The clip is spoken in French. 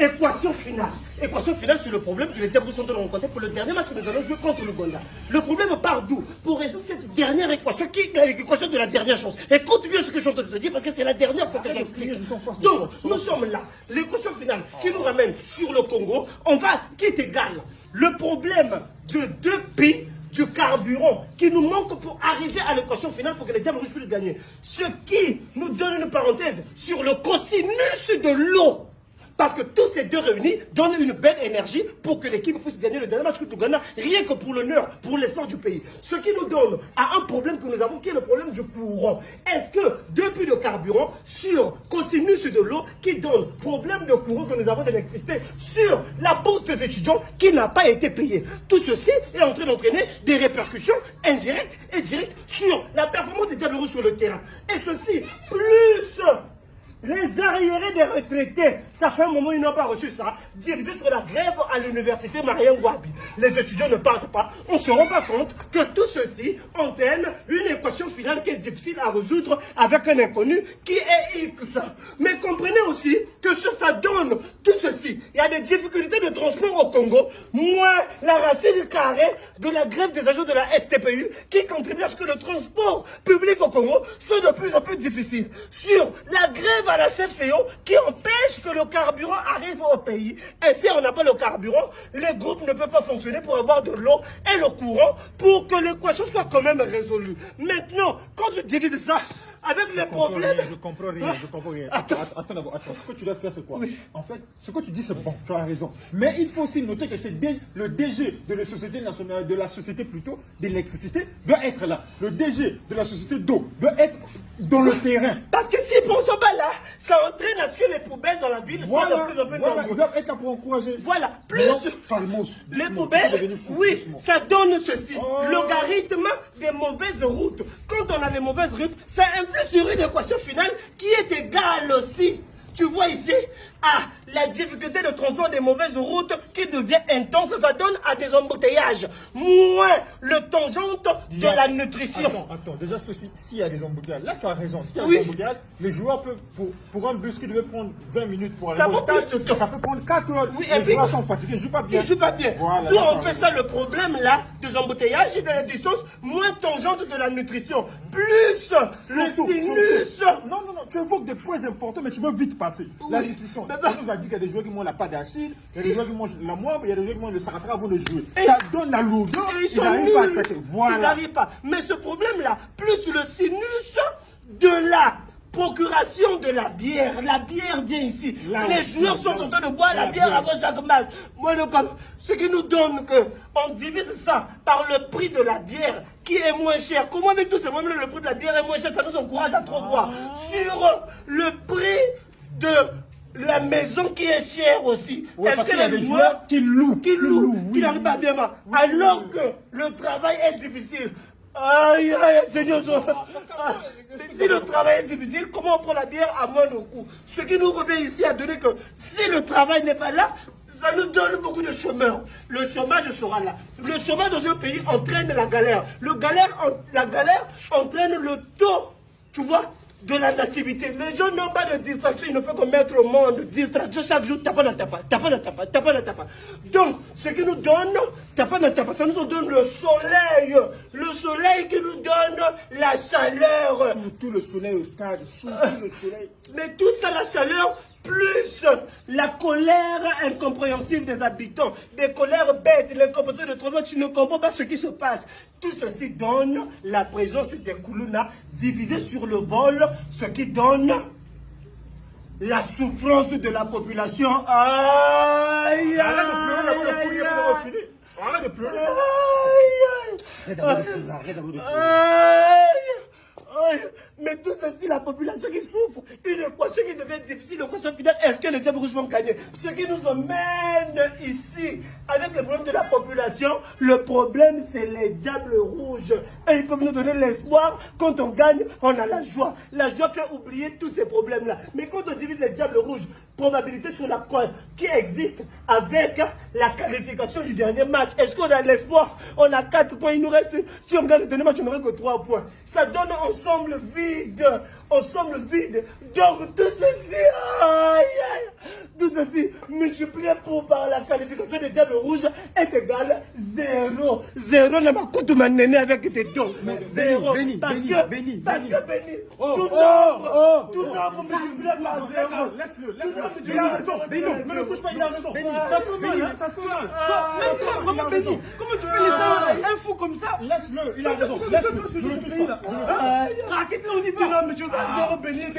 Équation finale. Équation finale sur le problème que les Diables sont rencontrés pour le dernier match que nous allons jouer contre l'Ouganda. Le problème part d'où? Pour résoudre cette dernière équation, qui est l'équation de la dernière chose. Écoute bien ce que je suis en train de te dire parce que c'est la dernière fois que j'explique. Donc, nous sommes là. L'équation finale qui nous ramène sur le Congo, qui est égale. Le problème de 2 pays du carburant qui nous manque pour arriver à l'équation finale pour que les Diables Rouges puissent gagner. Ce qui nous donne une parenthèse sur le cosinus de l'eau. Parce que tous ces deux réunis donnent une belle énergie pour que l'équipe puisse gagner le dernier match contre le Ghana, rien que pour l'honneur, pour l'espoir du pays. Ce qui nous donne à un problème que nous avons, qui est le problème du courant. Est-ce que depuis le carburant sur cosinus de l'eau qui donne problème de courant que nous avons d'électricité sur la bourse des étudiants qui n'a pas été payée. Tout ceci est en train d'entraîner des répercussions indirectes et directes sur la performance des Diables Rouges sur le terrain. Et ceci, plus les arriérés des retraités, ça fait un moment ils n'ont pas reçu ça, dirigés sur la grève à l'université Marien Ngouabi. Les étudiants ne partent pas, on ne se rend pas compte que tout ceci entraîne une équation finale qui est difficile à résoudre avec un inconnu qui est X. Mais comprenez aussi que ça donne tout ceci. Il y a des difficultés de transport au Congo, moins la racine carrée de la grève des agents de la STPU qui contribue à ce que le transport public au Congo soit de plus en plus difficile. Sur la grève à la CFCO qui empêche que le carburant arrive au pays. Et si on n'a pas le carburant, les groupes ne peuvent pas fonctionner pour avoir de l'eau et le courant pour que l'équation soit quand même résolue. Maintenant, quand je dis ça, avec les problèmes... Je comprends rien. Attends, ce que tu dois faire c'est quoi? Oui. En fait, ce que tu dis c'est bon, tu as raison. Mais il faut aussi noter que c'est le DG de la société nationale, de la société plutôt d'électricité doit être là. Le DG de la société d'eau doit être dans le terrain. Parce que s'ils ne sont pas là, ça entraîne à ce que les poubelles dans la ville soient de plus en plus nombreuses. Ils doivent être là pour encourager. Voilà, plus les poubelles, oui, ça donne ceci. Logarithme des mauvaises routes. Quand on a des mauvaises routes, ça influe sur une équation finale qui est égale aussi. Tu vois ici, la difficulté de transport des mauvaises routes qui devient intense, ça donne à des embouteillages. Moins le tangente de la nutrition. Attends, déjà s'il y a des embouteillages, là tu as raison, s'il y a des embouteillages, les joueurs peuvent, pour un bus qui devait prendre 20 minutes pour aller au stade, ça peut prendre 4 heures. Oui, les joueurs sont fatigués, ils ne jouent pas bien. Ils ne jouent pas bien. Voilà, nous on fait ça, le problème là, des embouteillages et de la distance, moins tangente de la nutrition, plus le sinus. Non, tu évoques des points importants, mais tu veux vite passer. La nutrition. On nous a dit qu'il y a des joueurs qui mangent la pâte d'arachide, il y a des joueurs qui mangent la moire, il y a des joueurs qui mangent le sarrasin avant de jouer. Ça donne la lourdeur, ils n'arrivent pas à attaquer. Voilà. Ils n'arrivent pas. Mais ce problème-là, plus le sinus de la procuration de la bière vient ici. Les joueurs sont en train de boire la bière avant chaque match. Moi, ce qui nous donne qu'on divise ça par le prix de la bière qui est moins cher. Comment avec tous ces moments le prix de la bière est moins cher, ça nous encourage à trop boire. Sur le prix de la maison qui est chère aussi. Est-ce que les joueurs qui louent, qui n'arrivent pas bien, alors que le travail est difficile. Aïe, Seigneur, si le travail est difficile, comment on prend la bière à moindre coût? Ce qui nous revient ici à donner que si le travail n'est pas là, ça nous donne beaucoup de chômeurs. Le chômage sera là. Le chômage dans un pays entraîne la galère. La galère entraîne le taux, tu vois, de la nativité. Les gens n'ont pas de distraction, il ne faut que mettre au monde distraction chaque jour, tapa. Donc, ce qui nous donne, ça nous donne le soleil qui nous donne la chaleur. Surtout le soleil au stade, le soleil. Mais tout ça, la chaleur, plus la colère incompréhensible des habitants, des colères bêtes, les comportements de travail, tu ne comprends pas ce qui se passe. Tout ceci donne la présence des Koulouna divisée sur le vol, ce qui donne la souffrance de la population. Aïe, arrête de pleurer. Mais tout ceci, la population qui souffre, une équation qui devient difficile, l'équation finale, est-ce que les Diables Rouges vont gagner? Ce qui nous emmène ici, avec le problème de la population, le problème c'est les Diables Rouges. Et ils peuvent nous donner l'espoir. Quand on gagne, on a la joie. La joie fait oublier tous ces problèmes-là. Mais quand on divise les Diables Rouges, probabilité sur la croix qui existe avec la qualification du dernier match. Est-ce qu'on a l'espoir? On a 4 points. Il nous reste, si on gagne le dernier match, on n'aurait que 3 points. Ça donne ensemble vide. Ensemble vide. Donc tout ceci, aïe, aïe, tout ceci multiplié par la qualification des Diables Rouges est égal 0. 0 n'a pas coûté ma néné avec des dons. 0. Parce que Béni, tout nombre multiplié par 0. Laisse-le. Il a raison. Béni, ne le touche pas, il a raison. Ça fait mal, hein, ça fait mal. Comment Béni? Comment tu peux laisser un fou comme ça? Laisse-le, il a raison. Laisse-le, ne le touche pas. On y va. 0 Béni.